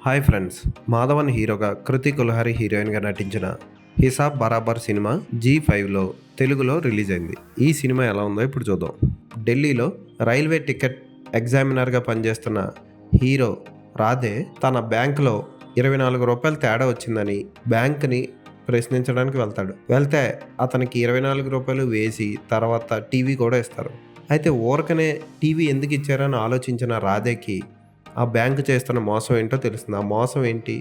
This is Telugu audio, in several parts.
హాయ్ ఫ్రెండ్స్, మాధవన్ హీరోగా కృతి కుల్హరి హీరోయిన్గా నటించిన హిసాబ్ బరాబర్ సినిమా G5లో తెలుగులో రిలీజ్ అయింది. ఈ సినిమా ఎలా ఉందో ఇప్పుడు చూద్దాం. ఢిల్లీలో రైల్వే టికెట్ ఎగ్జామినర్గా పనిచేస్తున్న హీరో రాధే తన బ్యాంకులో ₹24 తేడా వచ్చిందని బ్యాంక్ని ప్రశ్నించడానికి వెళ్తే అతనికి ₹24 వేసి తర్వాత టీవీ కూడా ఇస్తారు. అయితే ఊరకనే టీవీ ఎందుకు ఇచ్చారని ఆలోచించిన రాధేకి ఆ బ్యాంకు చేస్తున్న మోసం ఏంటో తెలుస్తుంది. ఆ మోసం ఏంటి,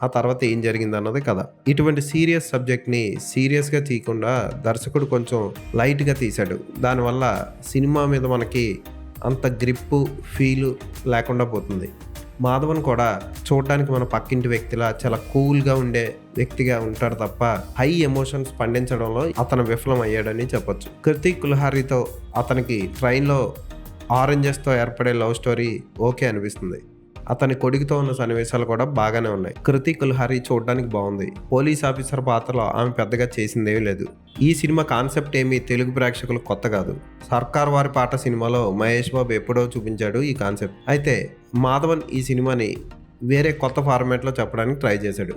ఆ తర్వాత ఏం జరిగింది అన్నది కథ. ఇటువంటి సీరియస్ సబ్జెక్ట్ని సీరియస్గా తీయకుండా దర్శకుడు కొంచెం లైట్గా తీశాడు. దానివల్ల సినిమా మీద మనకి అంత గ్రిప్పు ఫీలు లేకుండా పోతుంది. మాధవన్ కూడా చూడడానికి మన పక్కింటి వ్యక్తిలా చాలా కూల్గా ఉండే వ్యక్తిగా ఉంటాడు తప్ప హై ఎమోషన్స్ పండించడంలో అతను విఫలం అయ్యాడని చెప్పొచ్చు. కృతి కుల్హరితో అతనికి ట్రైన్లో ఆరెంజెస్తో ఏర్పడే లవ్ స్టోరీ ఓకే అనిపిస్తుంది. అతని కొడుకుతో ఉన్న సన్నివేశాలు కూడా బాగానే ఉన్నాయి. కృతి కుల్హరి చూడడానికి బాగుంది. పోలీస్ ఆఫీసర్ పాత్రలో ఆమె పెద్దగా చేసిందేమీ లేదు. ఈ సినిమా కాన్సెప్ట్ ఏమీ తెలుగు ప్రేక్షకులకు కొత్త కాదు. సర్కార్ వారి పాట సినిమాలో మహేష్ బాబు ఎప్పుడో చూపించాడు ఈ కాన్సెప్ట్. అయితే మాధవన్ ఈ సినిమాని వేరే కొత్త ఫార్మాట్లో చెప్పడానికి ట్రై చేశాడు.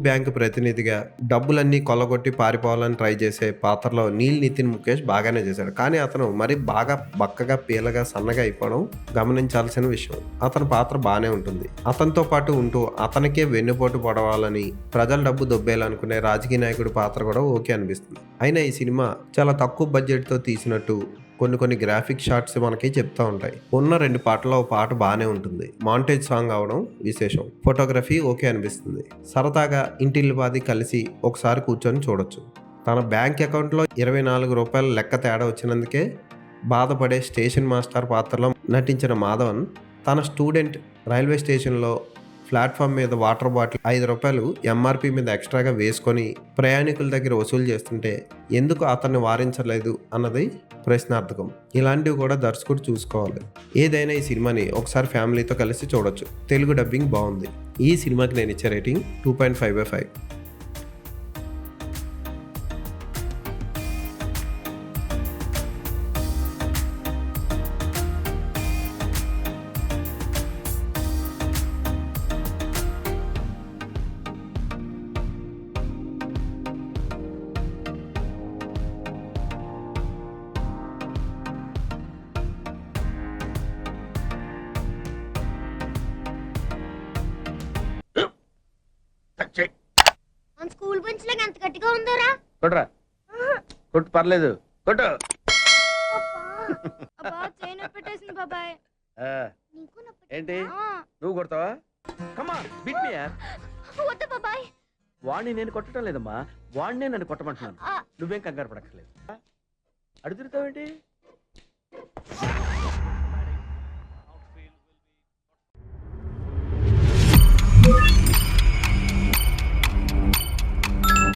బ్యాంక్ ప్రతినిధిగా డబ్బులన్నీ కొల్లగొట్టి పారిపోవాలని ట్రై చేసే పాత్రలో నితిన్ ముఖేష్ బాగానే చేశాడు. కానీ అతను మరి బాగా బక్కగా పీలగా సన్నగా అయిపోవడం గమనించాల్సిన విషయం. అతని పాత్ర బాగానే ఉంటుంది. అతనితో పాటు ఉంటూ అతనికే వెన్నుపోటు పడవాలని ప్రజల డబ్బు దొబ్బేయాలనుకునే రాజకీయ నాయకుడి పాత్ర కూడా ఓకే అనిపిస్తుంది. అయినా ఈ సినిమా చాలా తక్కువ బడ్జెట్తో తీసినట్టు కొన్ని గ్రాఫిక్ షాట్స్ మనకి చెప్తూ ఉంటాయి. ఉన్న 2 పాటల్లో ఒక పాట బాగానే ఉంటుంది. మాంటేజ్ సాంగ్ అవడం విశేషం. ఫోటోగ్రఫీ ఓకే అనిపిస్తుంది. సరదాగా ఇంటిల్లిపాది కలిసి ఒకసారి కూర్చొని చూడొచ్చు. తన బ్యాంక్ అకౌంట్లో ₹24 లెక్క తేడా వచ్చినందుకే బాధపడే స్టేషన్ మాస్టర్ పాత్రలో నటించిన మాధవన్ తన స్టూడెంట్ రైల్వే స్టేషన్లో ప్లాట్ఫామ్ మీద వాటర్ బాటిల్ ₹5 ఎంఆర్పి మీద ఎక్స్ట్రాగా వేసుకొని ప్రయాణికుల దగ్గర వసూలు చేస్తుంటే ఎందుకు అతన్ని వారించలేదు అన్నది ప్రశ్నార్థకం. ఇలాంటివి కూడా దర్శకుడు చూసుకోవాలి. ఏదైనా ఈ సినిమాని ఒకసారి ఫ్యామిలీతో కలిసి చూడొచ్చు. తెలుగు డబ్బింగ్ బాగుంది. ఈ సినిమాకి నేను ఇచ్చే రేటింగ్ 2.5/5. మన స్కూల్ బెంచ్ లాగా ఎంత గట్టిగా ఉందోరా. కొట్రా కొట్టు, పర్లేదు కొట్టు. అబ్బా చేయి నొప్పి పెట్టేసింది బాబాయ్. ఆ, నీకు నొప్పి ఏంటి నువ్వు కొడతావా? కమా బిట్ మీ యార్. వద్దు బాబాయ్. వాడిని నేను కొట్టడం లేదమ్మా, వాడినే నన్ను కొట్టమంటున్నాను. ఆ. నువ్వేం కంగారు పడక్కర్లేదు. అడుగుతావేంటి?